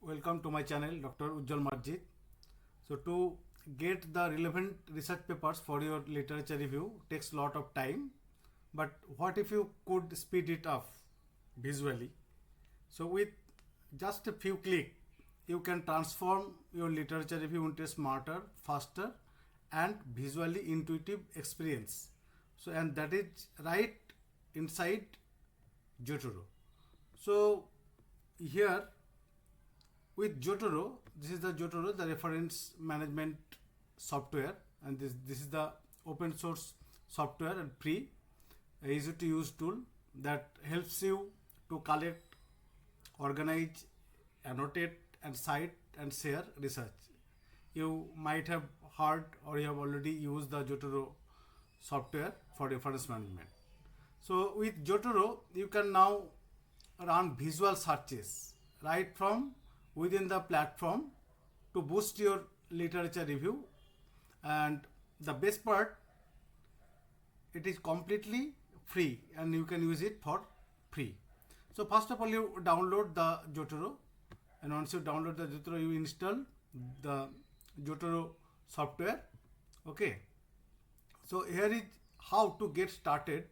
welcome to my channel Dr. Ujjwal Marjit. So to get the relevant research papers for your literature review takes a lot of time, but what if you could speed it up visually? So with just a few clicks you can transform your literature review into a smarter, faster and visually intuitive experience. So and that is right inside Zotero. So here with Zotero, this is the Zotero, the reference management software, and this is the open source software and free, easy to use tool that helps you to collect, organize, annotate and cite and share research. You might have heard or you have already used the Zotero software for reference management. So with Zotero, you can now run visual searches right from within the platform to boost your literature review. And the best part, it is completely free and you can use it for free. So first of all, you download the Zotero, and once you download the Zotero, you install the Zotero software. Okay, so here is how to get started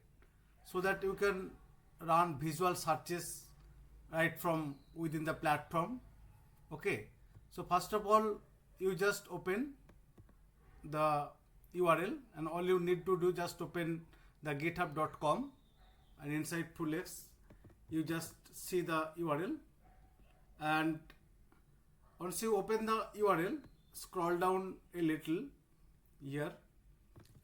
so that you can run visual searches right from within the platform. Okay, so first of all, you just open the URL, and all you need to do just open the github.com, and inside Fullx you just see the URL, and once you open the URL, scroll down a little here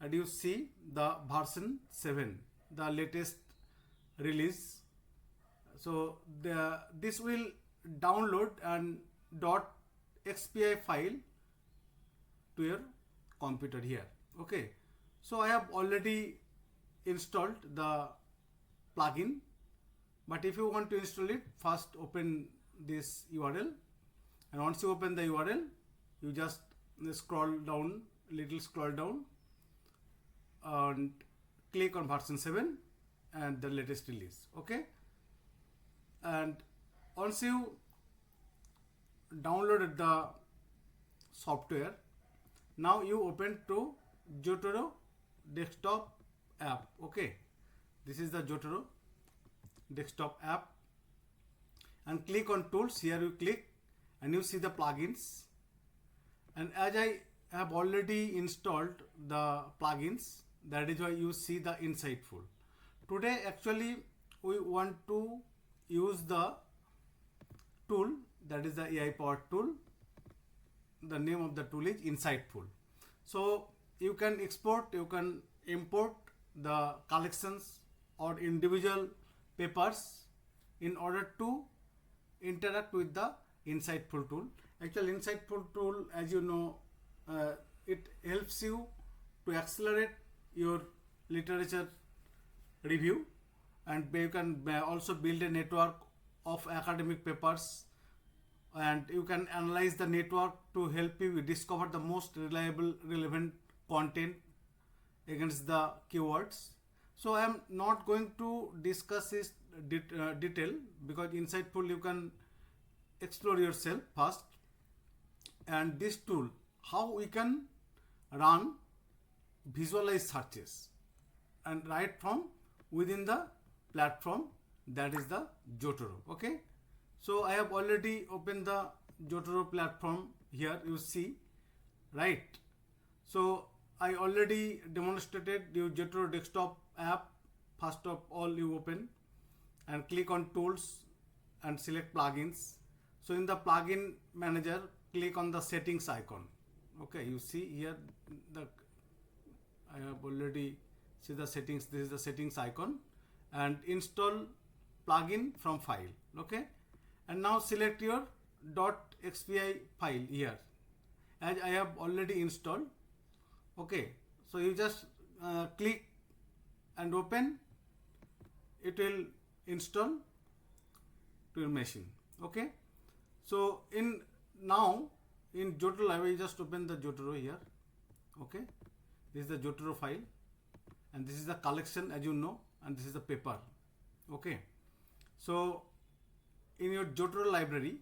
and you see the version 7, the latest release. So this will download an .xpi file to your computer here. Okay, so I have already installed the plugin, but if you want to install it, first open this URL, and once you open the URL, you just scroll down, and click on version 7 and the latest release. Okay, and once you downloaded the software, now you open to Zotero desktop app. Okay, this is the Zotero desktop app, and click on tools. Here you click and you see the plugins, and as I have already installed the plugins, that is why you see the Inciteful. Today actually we want to use the tool, that is the AI powered tool. The name of the tool is Inciteful. So you can export, you can import the collections or individual papers in order to interact with the Inciteful tool. Actually, Inciteful tool, as you know, it helps you to accelerate your literature review, and you can also build a network of academic papers, and you can analyze the network to help you discover the most reliable, relevant content against the keywords. So I am not going to discuss this detail, because Inciteful you can explore yourself first. And this tool, how we can run visualize searches and right from within the platform, that is the Zotero. Okay, so I have already opened the Zotero platform. Here you see, right? So I already demonstrated your Zotero desktop app. First of all, you open and click on tools and select plugins. So in the plugin manager, click on the settings icon. Okay, you see here I have already see the settings. This is the settings icon, and install plugin from file. Okay, and now select your .xpi file here, as I have already installed. Okay, so you just click and open, it will install to your machine. Okay, so in Zotero, I will just open the Zotero here. Okay, this is the Zotero file, and this is the collection, as you know, and this is the paper. Okay, so in your Zotero library,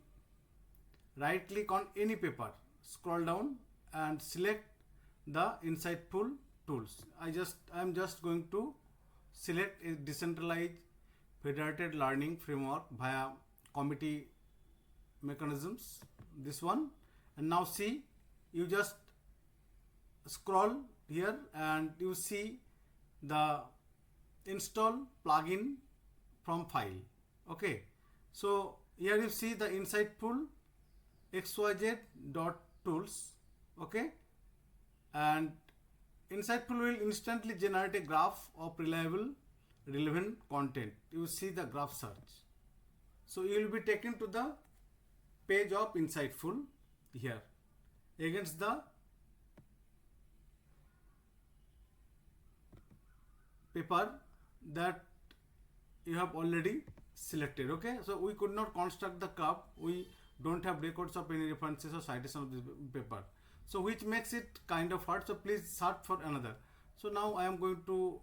right click on any paper, scroll down and select the Inciteful tools. I am just going to select a decentralized federated learning framework via committee mechanisms, this one. And now see, you just scroll here and you see the install plugin from file. Okay, so here you see the Inciteful xyz.tools. Okay, and Inciteful will instantly generate a graph of reliable relevant content. You see the graph search. So you will be taken to the page of Inciteful here against the paper that you have already selected. Okay, so we could not construct the curve. We don't have records of any references or citation of this paper, so which makes it kind of hard. So please search for another. So now I am going to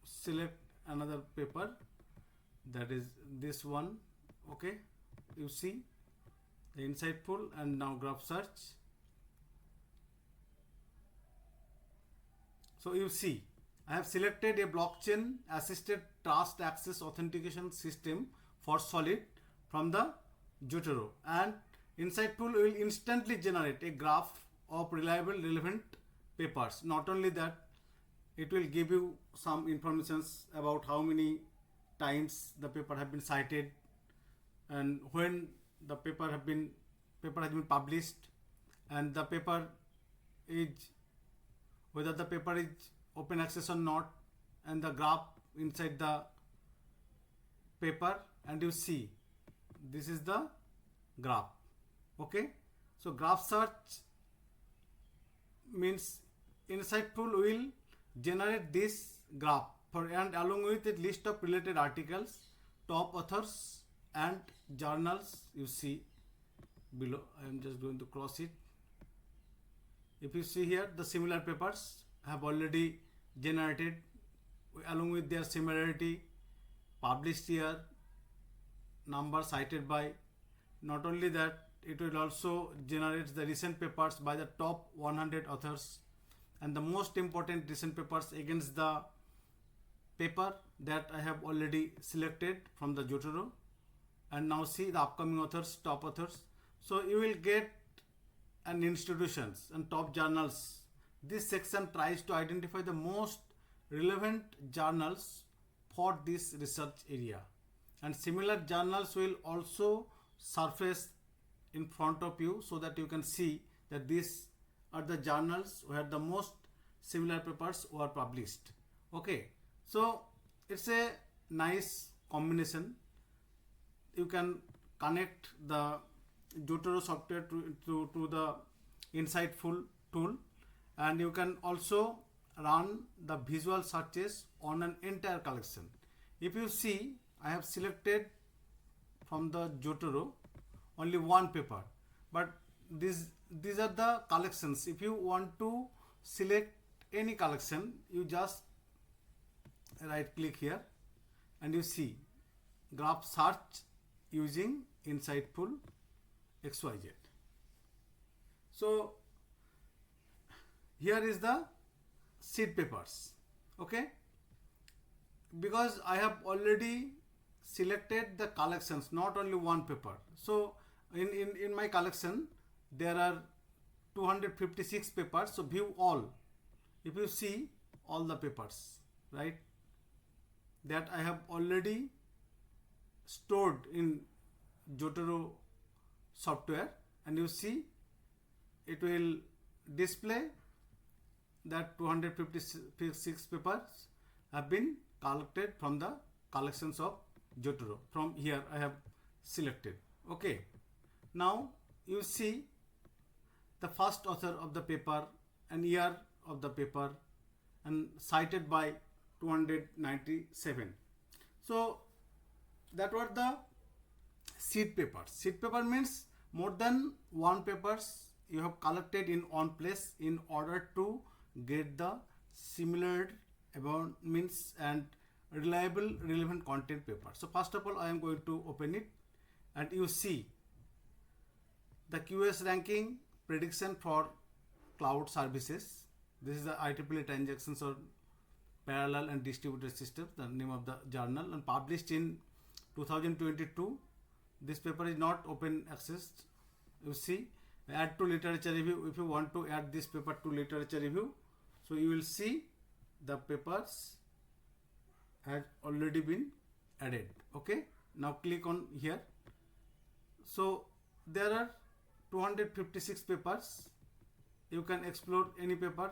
select another paper, that is this one. Okay, you see the Inciteful, and now graph search. So you see I have selected a blockchain assisted trust access authentication system for Solid from the Zotero, and Inciteful will instantly generate a graph of reliable relevant papers. Not only that, it will give you some information about how many times the paper have been cited and when the paper has been published, and the paper is, whether the paper is open access or not, and the graph inside the paper. And you see this is the graph. Okay, so graph search means Inciteful will generate this graph for, and along with a list of related articles, top authors and journals. You see below, I am just going to cross it. If you see here, the similar papers have already generated along with their similarity, published year, number cited by. Not only that, it will also generate the recent papers by the top 100 authors and the most important recent papers against the paper that I have already selected from the Zotero. And now see the upcoming authors, top authors. So you will get an institutions and top journals. This section tries to identify the most relevant journals for this research area, and similar journals will also surface in front of you so that you can see that these are the journals where the most similar papers were published. Okay, so it's a nice combination. You can connect the Zotero software to the Inciteful tool, and you can also run the visual searches on an entire collection. If you see, I have selected from the Zotero only one paper, but these are the collections. If you want to select any collection, you just right click here and you see graph search using Inciteful XYZ. So here is the seed papers. Okay, because I have already selected the collections, not only one paper. So in my collection there are 256 papers. So view all. If you see all the papers, right, that I have already stored in Zotero software, and you see it will display that 256 papers have been collected from the collections of Zotero. From here I have selected. Okay, now you see the first author of the paper and year of the paper and cited by 297. So that were the seed papers. Seed paper means more than one papers you have collected in one place in order to get the similar about means and reliable relevant content paper. So first of all I am going to open it, and you see the QoS ranking prediction for cloud services. This is the IEEE transactions or parallel and distributed systems, the name of the journal, and published in 2022. This paper is not open access. You see, add to literature review. If you want to add this paper to literature review, so you will see the papers has already been added. Okay, now click on here. So there are 256 papers. You can explore any paper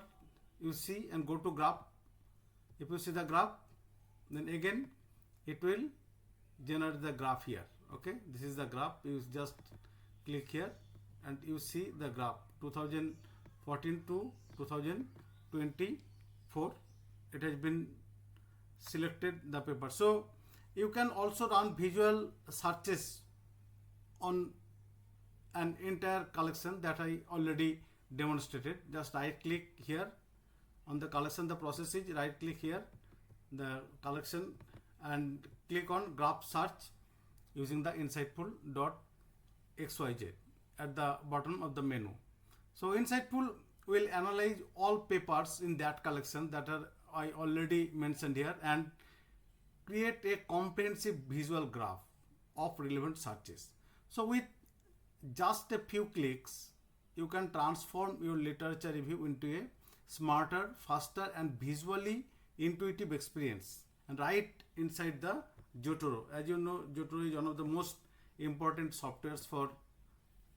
you see and go to graph. If you see the graph, then again it will generate the graph here. Okay, this is the graph. You just click here and you see the graph 2014 to 2024. It has been selected the paper. So you can also run visual searches on an entire collection that I already demonstrated. Just right click here on the collection. The process is right click here the collection and click on graph search using the insightful.xyz at the bottom of the menu. So Insightful will analyze all papers in that collection that are I already mentioned here and create a comprehensive visual graph of relevant searches. So with just a few clicks, you can transform your literature review into a smarter, faster and visually intuitive experience and right inside the Zotero. As you know, Zotero is one of the most important softwares for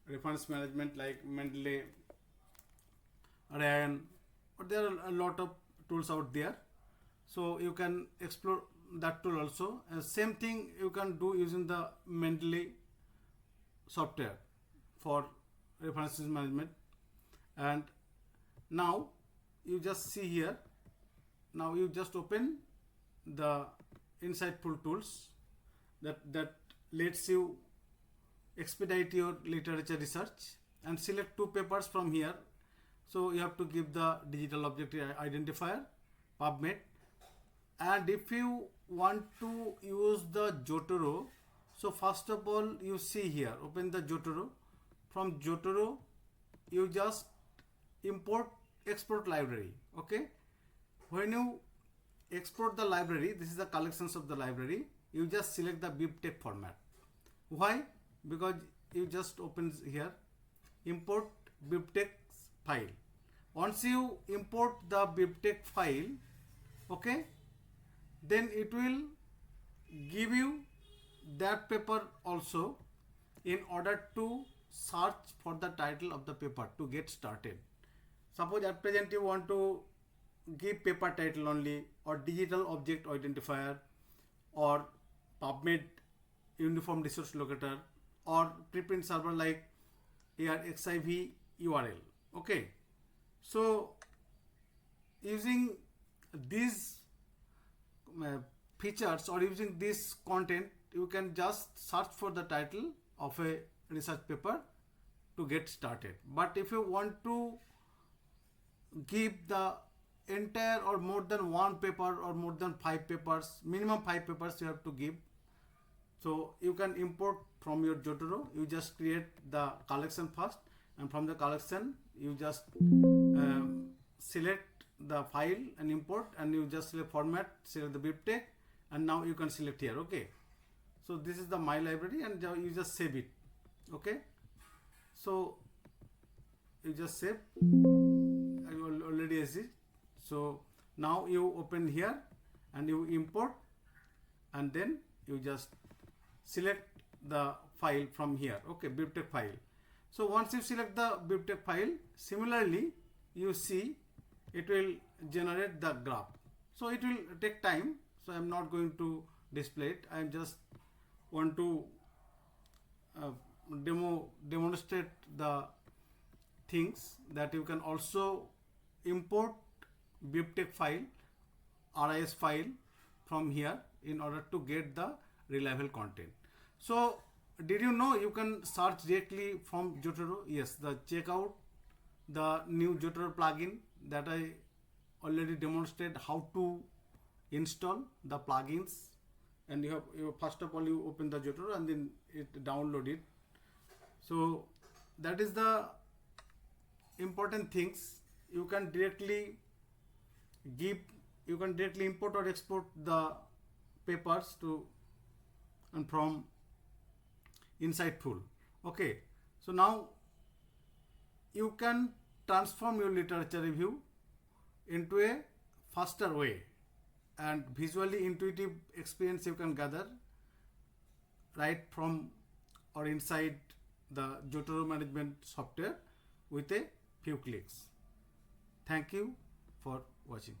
reference management like Mendeley, Ryan, but there are a lot of tools out there. So you can explore that tool also. And same thing you can do using the Mendeley software for references management. And now you just see here, now you just open the Insightful tools that lets you expedite your literature research and select two papers from here. So you have to give the digital object identifier PubMed, and if you want to use the Zotero, so first of all you see here, open the Zotero. From Zotero you just export library. Okay, when you export the library, this is the collections of the library, you just select the bibtex format. Why? Because you just open here import bibtex file. Once you import the bibtex file, okay, then it will give you that paper also in order to search for the title of the paper to get started. Suppose at present you want to give paper title only, or digital object identifier, or PubMed uniform resource locator, or preprint server like ARXIV URL. Okay, so using these features or using this content, you can just search for the title of a research paper to get started. But if you want to give the entire or more than one paper or more than 5 papers, minimum 5 papers you have to give. So you can import from your Zotero. You just create the collection first, and from the collection you just select the file and import, and you just select format, select the bibtex, and now you can select here. Okay, so this is the my library, and you just save it. Okay, so you just save. I already exist. So now you open here and you import, and then you just select the file from here. Okay, bibtex file. So once you select the bibtex file, similarly you see it will generate the graph. So it will take time, so I am not going to display it. I just want to demonstrate the things that you can also import bibtex file, RIS file from here in order to get the reliable content. So did you know you can search directly from Zotero? Yes, check out the new Zotero plugin that I already demonstrated how to install the plugins. And you first of all you open the Zotero and then download it. So that is the important things. You can directly import or export the papers to and from Inciteful. Okay, so now you can transform your literature review into a faster way, and visually intuitive experience you can gather right from or inside the Zotero management software with a few clicks. Thank you for watching.